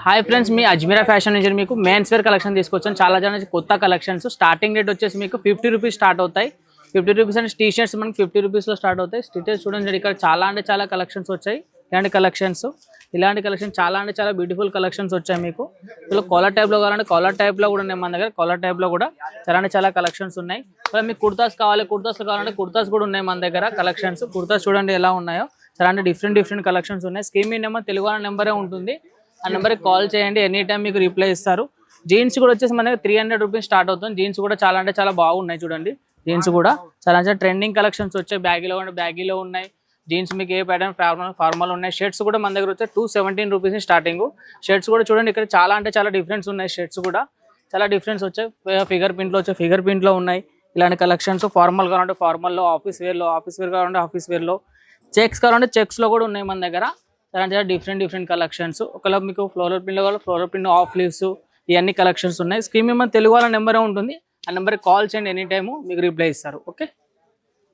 Hi friends, మీ Ajmeera fashion నుంచి మీకు men's wear collection తీసుకొచ్చాను. చాలా జన కొత్త కలెక్షన్స్. స్టార్టింగ్ రేట్ వచ్చేసి మీకు 50 రూపీస్ స్టార్ట్ అవుతాయి. 50 రూపీస్ అంటే టీ షర్ట్స్ మనకి 50 రూపీస్లో స్టార్ట్ అవుతాయి. స్టిచెస్ చూడండి, ఇక్కడ చాలా అంటే చాలా కలెక్షన్స్ వచ్చాయి. ఇలాంటి కలెక్షన్ చాలా అంటే చాలా బ్యూటిఫుల్ కలెక్షన్స్ వచ్చాయి. మీకు ఇందులో కాలర్ టైప్లో కావాలంటే కాలర్ టైప్లో కూడా ఉన్నాయి మన దగ్గర. కాలర్ టైప్లో కూడా చాలా అంటే చాలా కలెక్షన్స్ ఉన్నాయి. మీకు కుర్తాస్ కావాలంటే కుర్తాస్ కూడా ఉన్నాయి మన దగ్గర కలెక్షన్స్. కుర్తాస్ చూడండి ఎలా ఉన్నాయో. చాలా అంటే డిఫరెంట్ కలెక్షన్స్ ఉన్నాయి. స్కీమ్ నెంబర్ తెలుగు నెంబరే ఉంటుంది. ఆ నెంబర్కి కాల్ చేయండి, ఎనీ టైం మీకు రిప్లై ఇస్తారు. జీన్స్ కూడా వచ్చేసి మన దగ్గర 300 రూపీస్ స్టార్ట్ అవుతుంది. జీన్స్ కూడా చాలా అంటే చాలా బాగున్నాయి చూడండి. జీన్స్ కూడా చాలా ట్రెండింగ్ కలెక్షన్స్ వచ్చాయి. బ్యాగీలో ఉన్నాయి జీన్స్. మీకు ఏ ప్యాటర్న్ ఫార్మల్ ఉన్నాయి. షర్ట్స్ కూడా మన దగ్గర వచ్చే 217 రూపీస్ స్టార్టింగ్. షర్ట్స్ కూడా చూడండి, ఇక్కడ చాలా అంటే చాలా డిఫరెన్స్ ఉన్నాయి. షర్ట్స్ కూడా చాలా డిఫరెన్స్ వచ్చాయి. ఫిగర్ ప్రింట్లో ఉన్నాయి ఇలాంటి కలెక్షన్స్. ఫార్మల్ కావాలంటే ఫార్మల్లో, ఆఫీస్ వేర్ కావాలంటే ఆఫీస్ వేర్లో, చెక్స్ కావాలంటే చెక్స్లో కూడా ఉన్నాయి మన దగ్గర. చాలా డిఫరెంట్ కలెక్షన్స్. ఒకవేళ మీకు ఫ్లోరల్ ప్రింట్ ఆఫ్ లీవ్స్ ఇవన్నీ కలెక్షన్స్ ఉన్నాయి. స్క్రీన్ మీద తెలుగు వాళ్ళ నెంబరే ఉంటుంది. ఆ నెంబర్కి కాల్ చేయండి, ఎనీ టైము మీకు రిప్లై ఇస్తారు. ఓకే.